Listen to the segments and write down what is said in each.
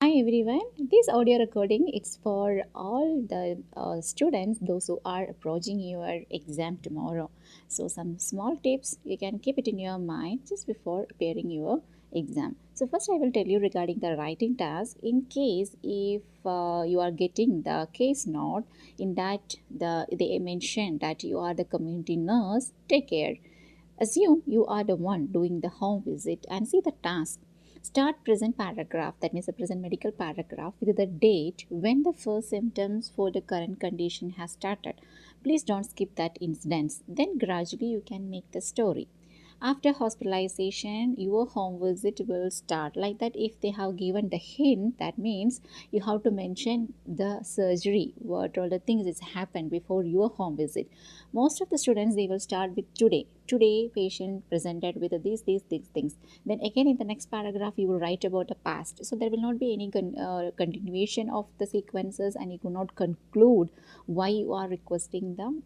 everyone. This audio recording is for all the students, those who are approaching your exam tomorrow. So some small tips you can keep it in your mind just before appearing your exam. So first I will tell you regarding the writing task. In case if you are getting the case note in that they mention that you are the community nurse, take care. Assume you are the one doing the home visit and see the task. Start present paragraph, that means a present medical paragraph, with the date when the first symptoms for the current condition has started. Please don't skip that incident. Then gradually you can make the story. After hospitalization, your home visit will start. Like that, if they have given the hint, that means you have to mention the surgery, what all the things has happened before your home visit. Most of the students they will start with today. Today, patient presented with these things. Then again, in the next paragraph, you will write about the past. So there will not be any continuation of the sequences, and you cannot conclude why you are requesting them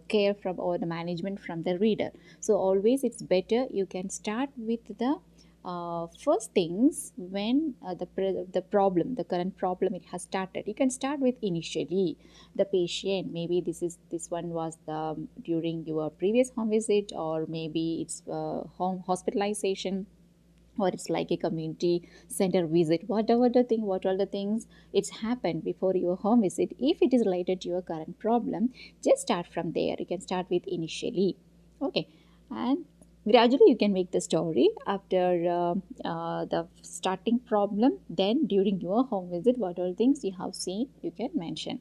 care from or the management from the reader. So always it's better you can start with the first things when the problem, the current problem, it has started. You can start with initially the patient. Maybe this one was the during your previous home visit, or maybe it's home hospitalization, or it's like a community center visit, whatever the thing, what all the things it's happened before your home visit. If it is related to your current problem, just start from there. You can start with initially. Okay. And gradually you can make the story after the starting problem. Then during your home visit, what all things you have seen, you can mention.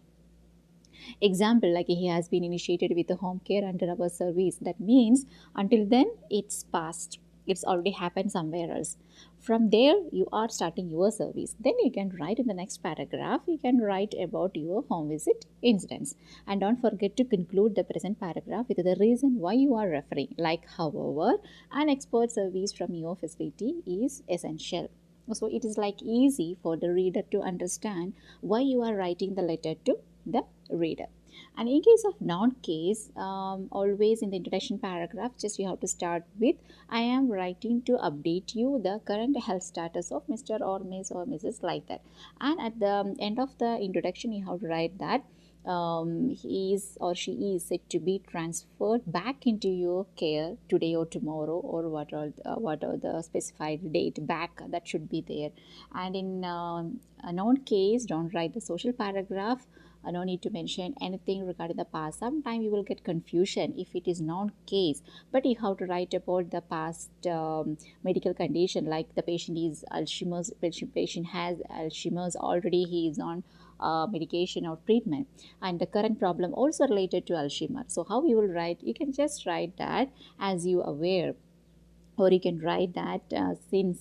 Example, like he has been initiated with the home care under our service. That means until then it's past, it's already happened somewhere else. From there you are starting your service. Then you can write in the next paragraph, you can write about your home visit incidents. And don't forget to conclude the present paragraph with the reason why you are referring. Like, however, an expert service from your facility is essential. So it is like easy for the reader to understand why you are writing the letter to the reader. And in case of noun case, always in the introduction paragraph, just you have to start with, I am writing to update you the current health status of Mr. or Miss or Mrs. like that. And at the end of the introduction, you have to write that he is or she is said to be transferred back into your care today or tomorrow, or what are the specified date back that should be there. And in a noun case, don't write the social paragraph. No need to mention anything regarding the past. Sometimes you will get confusion if it is non case, but you have to write about the past medical condition, like the patient is Alzheimer's, patient has Alzheimer's already, he is on medication or treatment, and the current problem also related to Alzheimer's. So how you will write, you can just write that as you aware, or you can write that since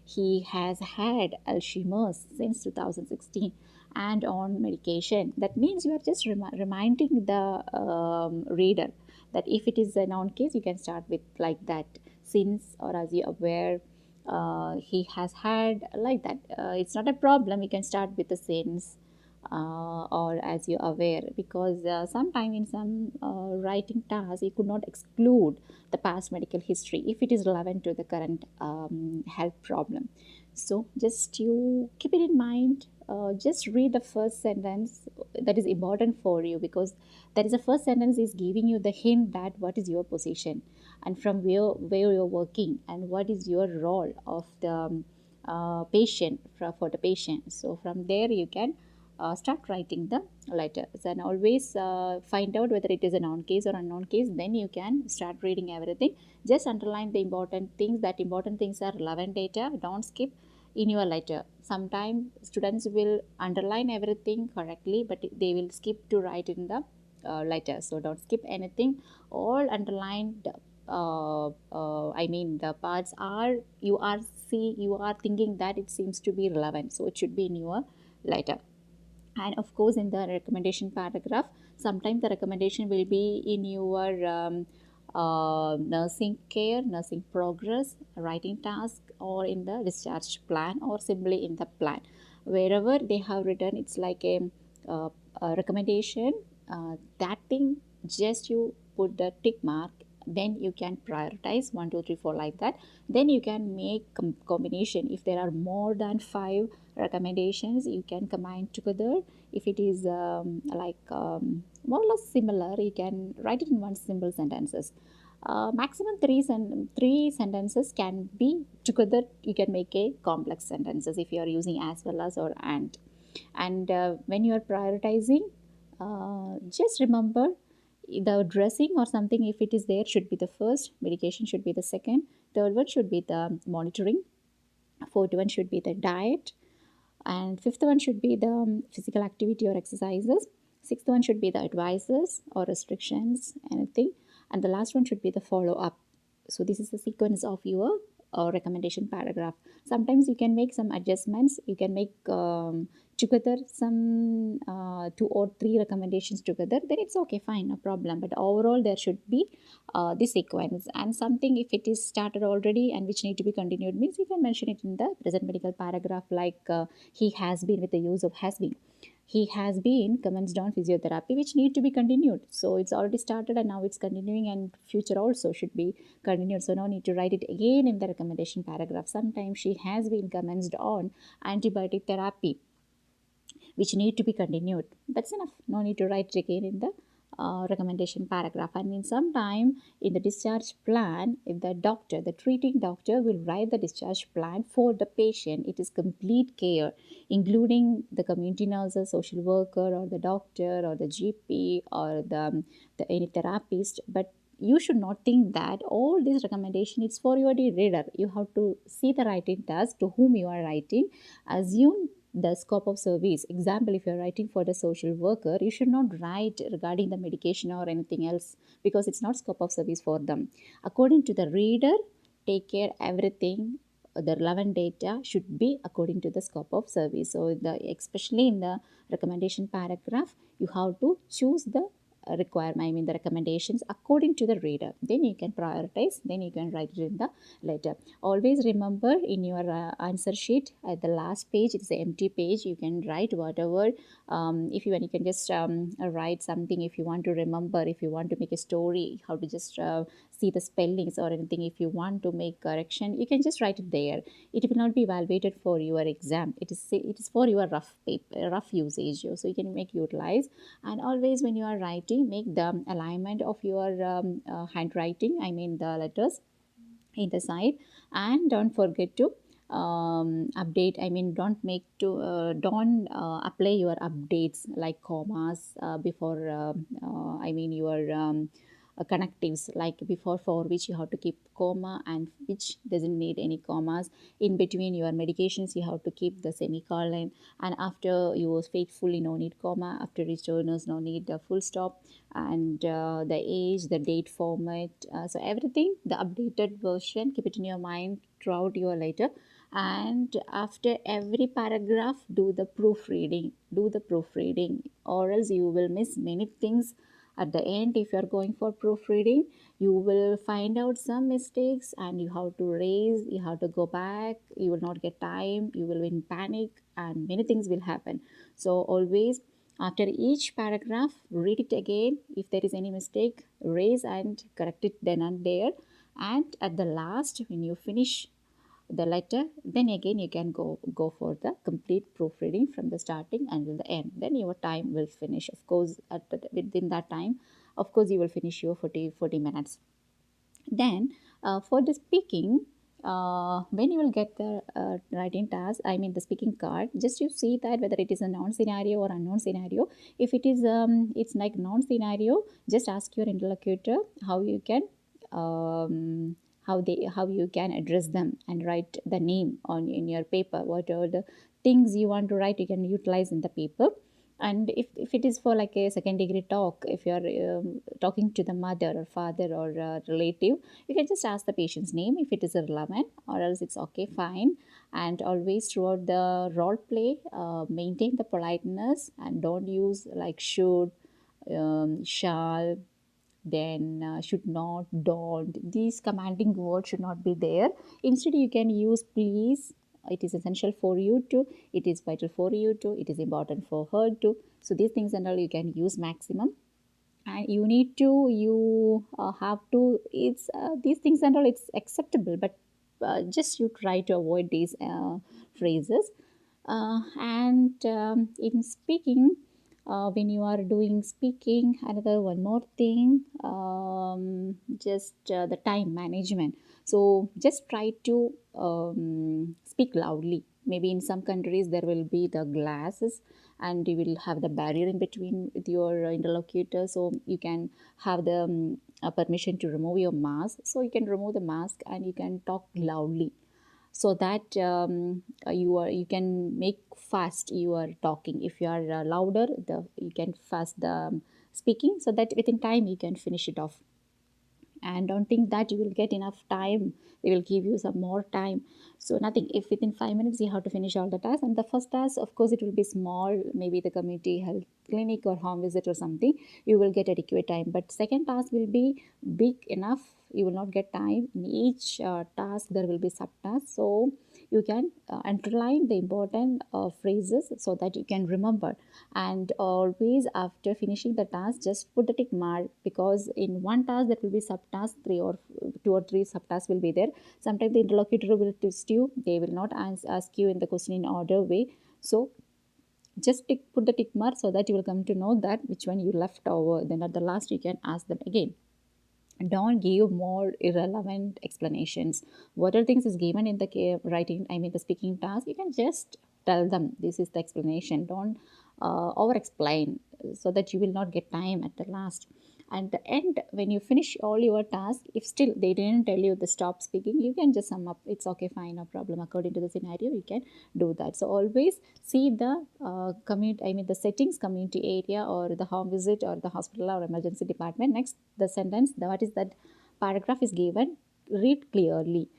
he has had Alzheimer's since 2016 and on medication. That means you are just reminding the reader that if it is a noun case, you can start with like that, since, or as you aware, he has had, like that. It's not a problem, you can start with the since, or as you're aware, because sometime in some writing tasks you could not exclude the past medical history if it is relevant to the current health problem. So just you keep it in mind. Just read the first sentence, that is important for you, because that is the first sentence is giving you the hint that what is your position, and from where you're working, and what is your role of the patient, for the patient. So from there you can start writing the letters, and always find out whether it is a noun case or unknown case. Then you can start reading everything. Just underline the important things. That important things are relevant data. Don't skip in your letter. Sometimes students will underline everything correctly, but they will skip to write in the letter. So don't skip anything. All underlined, I mean the parts are, you are thinking that it seems to be relevant, so it should be in your letter. And of course in the recommendation paragraph, sometimes the recommendation will be in your nursing care, nursing progress, writing task, or in the discharge plan, or simply in the plan. Wherever they have written, it's like a recommendation. That thing, just you put the tick mark then you can prioritize 1 2 3 4 like that. Then you can make combination. If there are more than 5 recommendations, you can combine together. If it is more or less similar, you can write it in one simple sentences. Maximum three sentences can be together. You can make a complex sentences if you are using as well as or and when you are prioritizing, just remember the dressing or something, if it is there, should be the first, medication should be the second, third one should be the monitoring, fourth one should be the diet, and fifth one should be the physical activity or exercises, sixth one should be the advices or restrictions, anything, and the last one should be the follow up. So this is the sequence of your recommendation paragraph. Sometimes you can make some adjustments, you can make together some two or three recommendations together, then it's okay, fine, no problem, but overall there should be this sequence. And something if it is started already and which need to be continued means you can mention it in the present medical paragraph, like he has been, with the use of has been, he has been commenced on physiotherapy which need to be continued. So it's already started and now it's continuing, and future also should be continued, so no need to write it again in the recommendation paragraph. Sometimes she has been commenced on antibiotic therapy which need to be continued. That's enough. No need to write it again in the recommendation paragraph. And in some time in the discharge plan, if the doctor, the treating doctor, will write the discharge plan for the patient, it is complete care, including the community nurse, social worker, or the doctor, or the GP, or the any therapist. But you should not think that all this recommendation is for your reader. You have to see the writing task to whom you are writing. Assume the scope of service. Example, if you're writing for the social worker, you should not write regarding the medication or anything else, because it's not scope of service for them. According to the reader, take care everything, the relevant data should be according to the scope of service. So especially in the recommendation paragraph, you have to choose the requirement, I mean the recommendations according to the reader. Then you can prioritize, then you can write it in the letter. Always remember, in your answer sheet at the last page, it's an empty page, you can write whatever. If you want, you can just write something if you want to remember, if you want to make a story, how to just see the spellings or anything. If you want to make correction, you can just write it there. It will not be evaluated for your exam. It is for your rough paper, rough usage, so you can make utilize. And always when you are writing, make the alignment of your handwriting, I mean the letters, in the side. And don't forget to update, I mean don't apply your updates like commas before I mean your connectives, like before, for which you have to keep comma and which doesn't need any commas. In between your medications you have to keep the semicolon, and after yours faithfully no need comma, after returners no need the full stop, and the age, the date format, so everything, the updated version, keep it in your mind throughout your letter. And after every paragraph, do the proofreading, or else you will miss many things at the end. If you are going for proofreading, you will find out some mistakes and you have to raise, you have to go back, you will not get time, you will be in panic, and many things will happen. So always after each paragraph, read it again. If there is any mistake, raise and correct it then and there. And at the last, when you finish the letter, then again you can go for the complete proofreading from the starting until the end. Then your time will finish. Of course, within that time, of course, you will finish your 40 minutes. Then for the speaking, when you will get the writing task, I mean the speaking card, just you see that whether it is a known scenario or unknown scenario. If it is it's like known scenario, just ask your interlocutor how you can how you can address them, and write the name on in your paper. Whatever the things you want to write, you can utilize in the paper. And if it is for like a second degree talk, if you are talking to the mother or father or relative, you can just ask the patient's name if it is relevant, or else it's okay, fine. And always throughout the role play, maintain the politeness and don't use like should, shall, then should not, don't. These commanding words should not be there. Instead, you can use please. It is essential for you to. It is vital for you to. It is important for her to. So these things and all you can use maximum. and you need to you have to it's these things and all, it's acceptable, but just you try to avoid these phrases. And in speaking, when you are doing speaking, another one more thing, just the time management. So just try to speak loudly. Maybe in some countries there will be the glasses, and you will have the barrier in between with your interlocutor, so you can have the permission to remove your mask, so you can remove the mask and you can talk loudly, so that you can make fast you are talking. If you are louder, you can fast the speaking, so that within time you can finish it off. And don't think that you will get enough time, they will give you some more time. So nothing, if within 5 minutes you have to finish all the tasks, and the first task, of course, it will be small, maybe the community health clinic or home visit or something, you will get adequate time. But second task will be big enough, you will not get time. In each task there will be subtasks, so you can underline the important phrases so that you can remember. And always after finishing the task, just put the tick mark, because in one task there will be subtask, three or two or three subtasks will be there. Sometimes the interlocutor will twist you, they will not ask you in the question in order way. So just put the tick mark so that you will come to know that which one you left over, then at the last you can ask them again. Don't give more irrelevant explanations. Whatever things is given in the writing, I mean the speaking task, you can just tell them this is the explanation. Don't over explain, so that you will not get time at the last. And the end, when you finish all your tasks, if still they didn't tell you the stop speaking, you can just sum up, it's okay, fine, no problem, according to the scenario you can do that. So always see the community, I mean the settings, community area or the home visit or the hospital or emergency department. Next, the sentence, what is that paragraph is given, read clearly.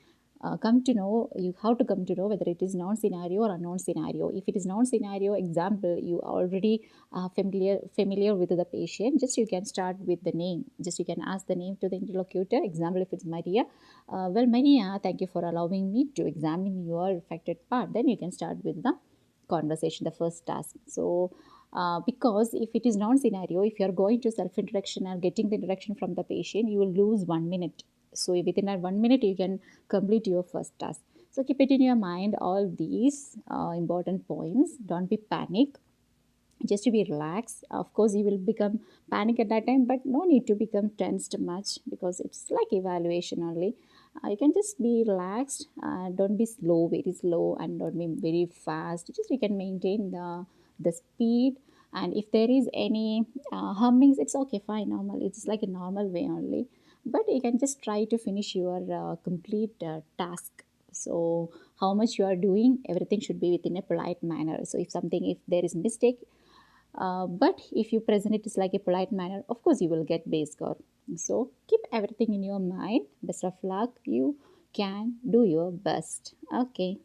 Come to know, you how to come to know whether it is known scenario or unknown scenario. If it is known scenario, example, you already familiar with the patient, just you can start with the name, just you can ask the name to the interlocutor. Example, if it's Maria, well, Maria, thank you for allowing me to examine your affected part, then you can start with the conversation, the first task. So because if it is non-scenario, if you are going to self-introduction and getting the introduction from the patient, you will lose 1 minute. So within that 1 minute you can complete your first task. So keep it in your mind, all these important points. Don't be panic, just to be relaxed. Of course you will become panic at that time, but no need to become tensed much, because it's like evaluation only. You can just be relaxed, don't be slow, very slow, and don't be very fast. Just you can maintain the speed. And if there is any hummings, it's okay, fine, normal, it's like a normal way only. But you can just try to finish your complete task. So how much you are doing, everything should be within a polite manner. So if something, if there is mistake, but if you present it is like a polite manner, of course you will get base score. So keep everything in your mind. Best of luck, you can do your best. Okay.